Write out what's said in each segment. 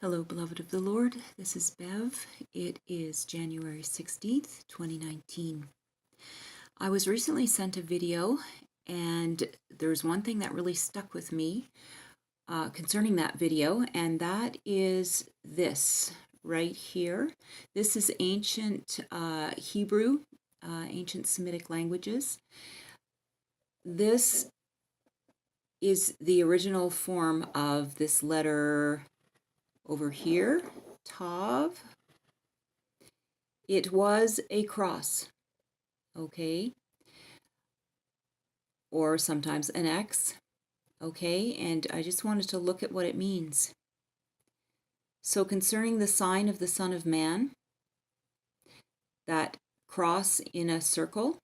Hello, beloved of the Lord. This is Bev. It is January 16th, 2019. I was recently sent a video, and there's one thing that really stuck with me concerning that video, and that is this right here. This is ancient Hebrew, ancient Semitic languages. This is the original form of this letter over here, Tav. It was a cross, okay? Or sometimes an X, okay? And I just wanted to look at what it means. So concerning the sign of the Son of Man, that cross in a circle,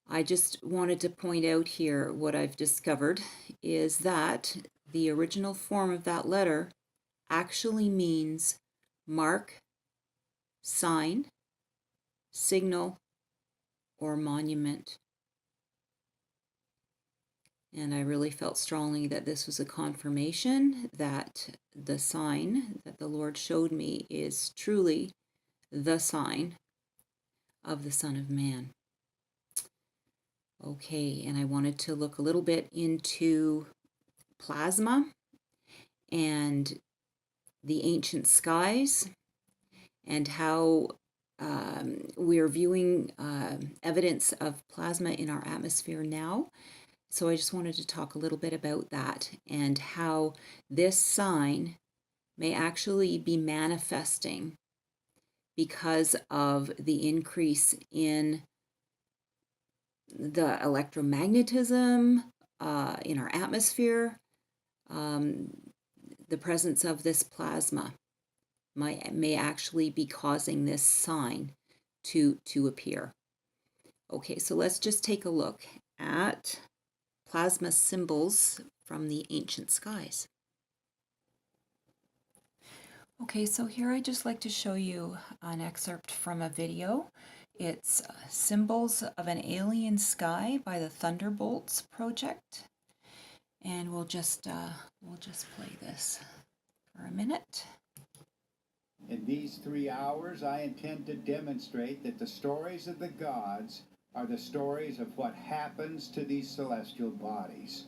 I just wanted to point out here what I've discovered is that the original form of that letter actually means mark, sign, signal, or monument. And I really felt strongly that this was a confirmation that the sign that the Lord showed me is truly the sign of the Son of Man. Okay, and I wanted to look a little bit into plasma and the ancient skies and how we're viewing evidence of plasma in our atmosphere now. So I just wanted to talk a little bit about that and how this sign may actually be manifesting because of the increase in the electromagnetism in our atmosphere. The presence of this plasma may actually be causing this sign to appear. Okay, so let's just take a look at plasma symbols from the ancient skies. Okay, so here I'd just like to show you an excerpt from a video. It's Symbols of an Alien Sky by the Thunderbolts Project. And we'll just play this for a minute. In these 3 hours, I intend to demonstrate that the stories of the gods are the stories of what happens to these celestial bodies.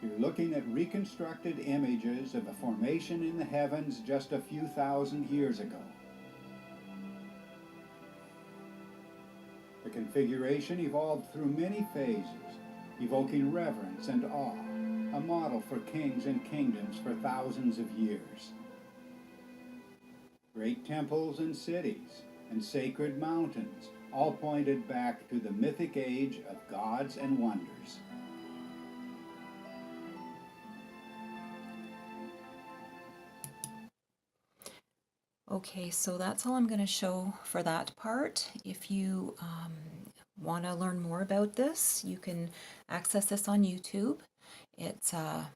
You're looking at reconstructed images of a formation in the heavens just a few thousand years ago. The configuration evolved through many phases, evoking reverence and awe, a model for kings and kingdoms for thousands of years. Great temples and cities and sacred mountains all pointed back to the mythic age of gods and wonders. Okay, so that's all I'm going to show for that part. If you want to learn more about this, you can access this on YouTube. It's an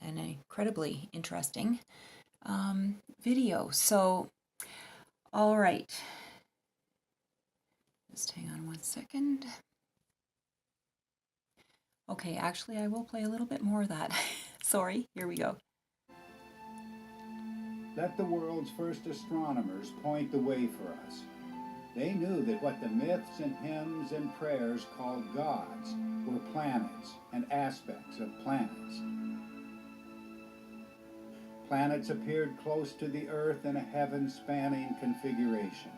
incredibly interesting video. So, all right. Just hang on one second. Okay, actually, I will play a little bit more of that. Sorry, here we go. Let the world's first astronomers point the way for us. They knew that what the myths and hymns and prayers called gods were planets and aspects of planets. Planets appeared close to the Earth in a heaven-spanning configuration.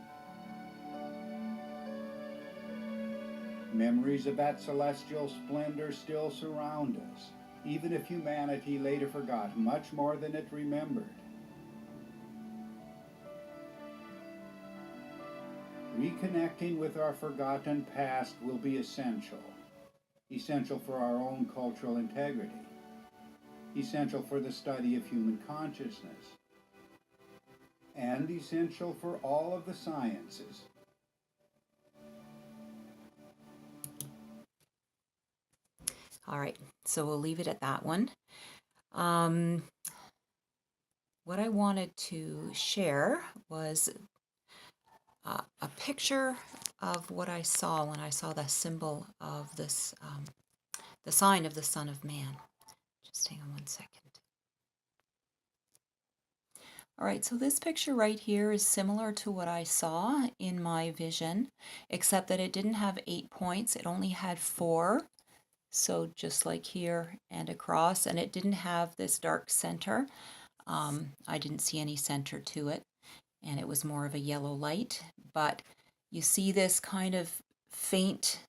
Memories of that celestial splendor still surround us, even if humanity later forgot much more than it remembered. Reconnecting with our forgotten past will be essential for our own cultural integrity, essential for the study of human consciousness, and essential for all of the sciences. All right, so we'll leave it at that one. what I wanted to share was a picture of what I saw when I saw the symbol of this, the sign of the Son of Man. Just hang on one second. All right, so this picture right here is similar to what I saw in my vision, except that it didn't have 8 points. It only had 4. So just like here and across, and it didn't have this dark center. I didn't see any center to it, and it was more of a yellow light. But you see this kind of faint,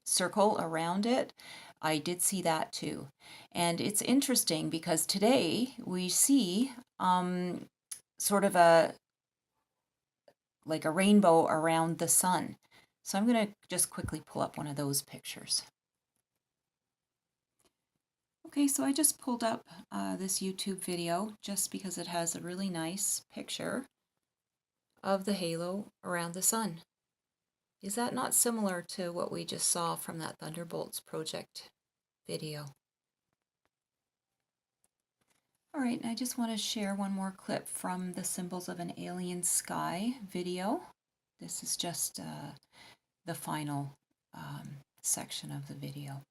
circle around it. I did see that too. And it's interesting because today we see sort of like a rainbow around the sun. So I'm going to just quickly pull up one of those pictures. Okay, so I just pulled up this YouTube video just because it has a really nice picture of the halo around the sun. Is that not similar to what we just saw from that Thunderbolts project video? All right, and I just want to share one more clip from the Symbols of an Alien Sky video. This is just the final section of the video.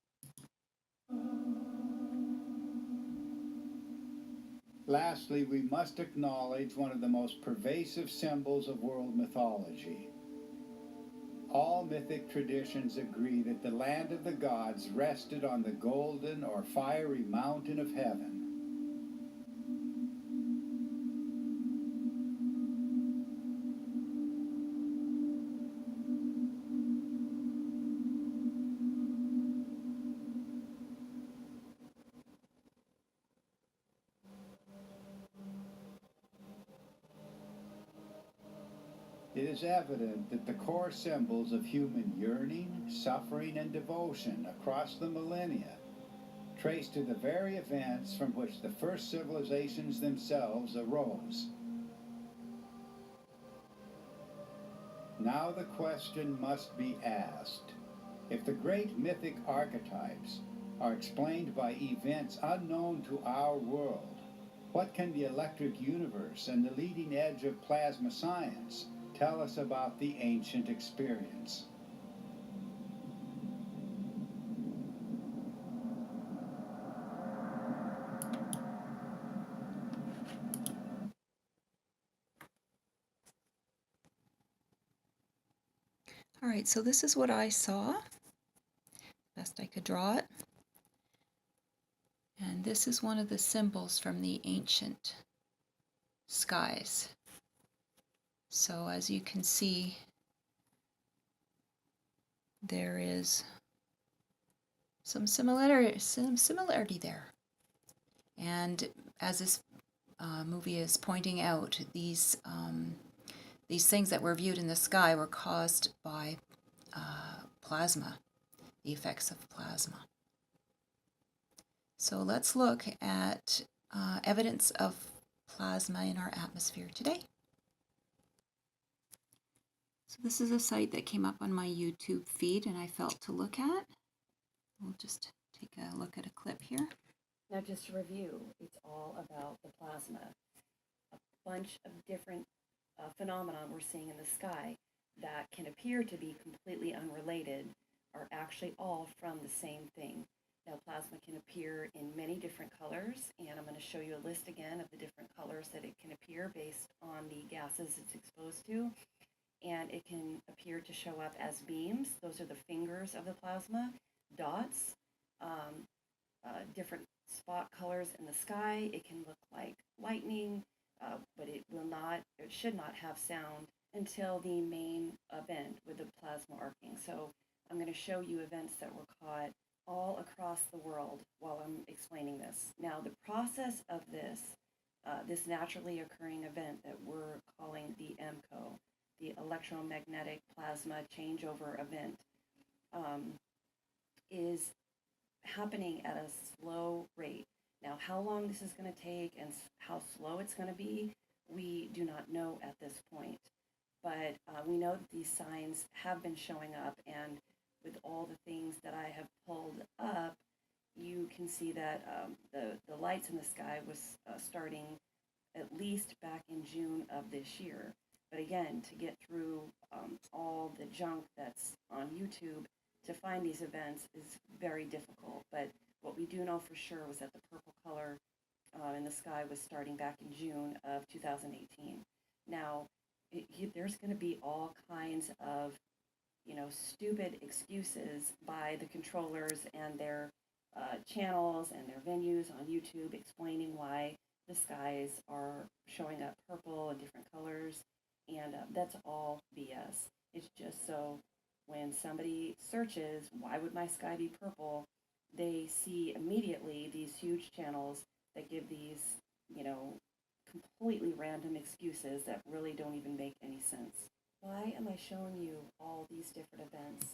Lastly, we must acknowledge one of the most pervasive symbols of world mythology. All mythic traditions agree that the land of the gods rested on the golden or fiery mountain of heaven. It is evident that the core symbols of human yearning, suffering, and devotion across the millennia trace to the very events from which the first civilizations themselves arose. Now the question must be asked: if the great mythic archetypes are explained by events unknown to our world, what can the electric universe and the leading edge of plasma science tell us about the ancient experience? All right, so this is what I saw, best I could draw it. And this is one of the symbols from the ancient skies. So as you can see, there is some similarity there. And as this movie is pointing out, these things that were viewed in the sky were caused by plasma, the effects of plasma. So let's look at evidence of plasma in our atmosphere today. So this is a site that came up on my YouTube feed and I felt to look at. We'll just take a look at a clip here. Now, just to review, it's all about the plasma. A bunch of different phenomena we're seeing in the sky that can appear to be completely unrelated are actually all from the same thing. Now, plasma can appear in many different colors, and I'm going to show you a list again of the different colors that it can appear based on the gases it's exposed to. And it can appear to show up as beams. Those are the fingers of the plasma, dots, different spot colors in the sky. It can look like lightning, but it should not have sound until the main event with the plasma arcing. So I'm going to show you events that were caught all across the world while I'm explaining this. Now, the process of this naturally occurring event that we're calling the EMCO, the electromagnetic plasma changeover event, is happening at a slow rate. Now, how long this is going to take and how slow it's going to be, we do not know at this point. But we know that these signs have been showing up, and with all the things that I have pulled up, you can can see that the lights in the sky was starting at least back in June of this year. But again, to get through all the junk that's on YouTube to find these events is very difficult. But what we do know for sure was that the purple color in the sky was starting back in June of 2018. Now, there's going to be all kinds of, stupid excuses by the controllers and their channels and their venues on YouTube explaining why the skies are showing up purple and different colors, and that's all BS. It's just so when somebody searches, why would my sky be purple, they see immediately these huge channels that give these, completely random excuses that really don't even make any sense. Why am I showing you all these different events?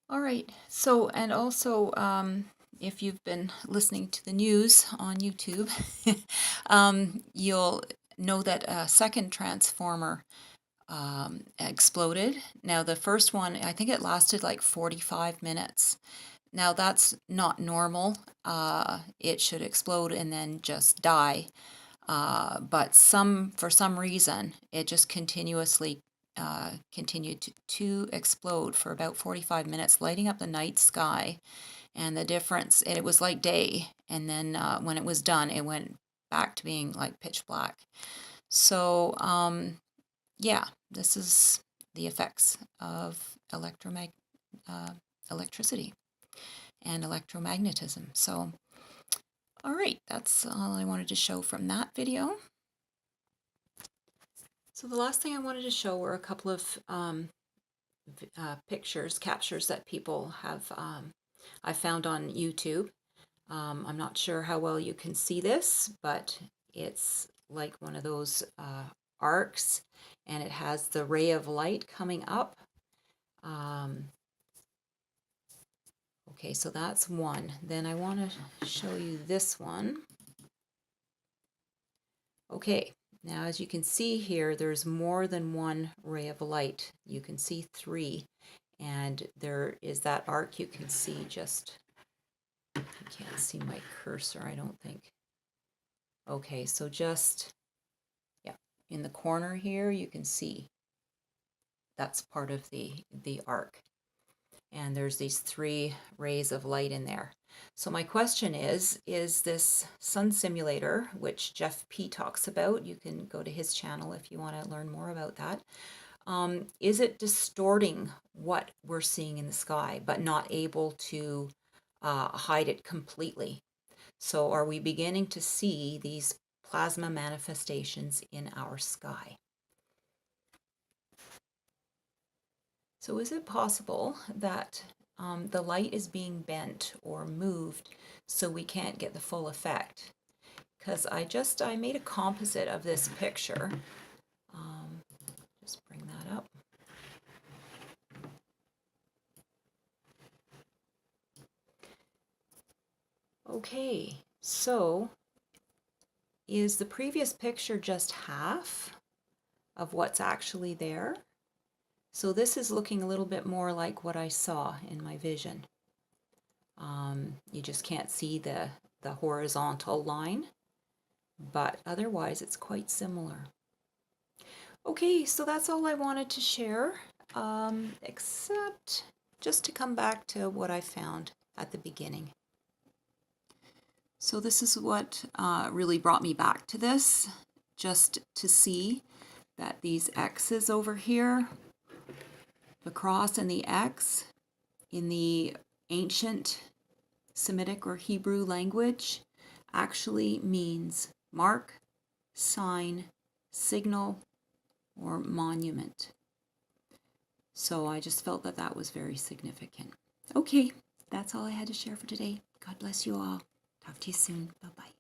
All right. So, and also, if you've been listening to the news on YouTube, you'll know that a second transformer exploded. Now, the first one, I think it lasted like 45 minutes. Now, that's not normal. It should explode and then just die. But for some reason, it just continuously continued to explode for about 45 minutes, lighting up the night sky. And the difference, it was like day, and then when it was done, it went back to being like pitch black. So, yeah, this is the effects of electricity and electromagnetism. So, all right, that's all I wanted to show from that video. So the last thing I wanted to show were a couple of captures that people have I found on YouTube. I'm not sure how well you can see this, but it's like one of those arcs, and it has the ray of light coming up. Okay, so that's one. Then I want to show you this one. Okay, now as you can see here, there's more than one ray of light. You can see 3, and there is that arc. You can see just, you can't see my cursor, I don't think. Okay, so just, yeah, in the corner here, you can see that's part of the arc. And there's these 3 rays of light in there. So my question is this sun simulator, which Jeff P. talks about, you can go to his channel if you want to learn more about that, is it distorting what we're seeing in the sky, but not able to hide it completely? So are we beginning to see these plasma manifestations in our sky? So is it possible that the light is being bent or moved so we can't get the full effect? Because I made a composite of this picture. Just bring that up. Okay, so is the previous picture just half of what's actually there? So this is looking a little bit more like what I saw in my vision. You just can't see the horizontal line, but otherwise it's quite similar. Okay, so that's all I wanted to share, except just to come back to what I found at the beginning. So this is what really brought me back to this, just to see that these X's over here, the cross and the X, in the ancient Semitic or Hebrew language, actually means mark, sign, signal, or monument. So I just felt that that was very significant. Okay, that's all I had to share for today. God bless you all. Talk to you soon. Bye-bye.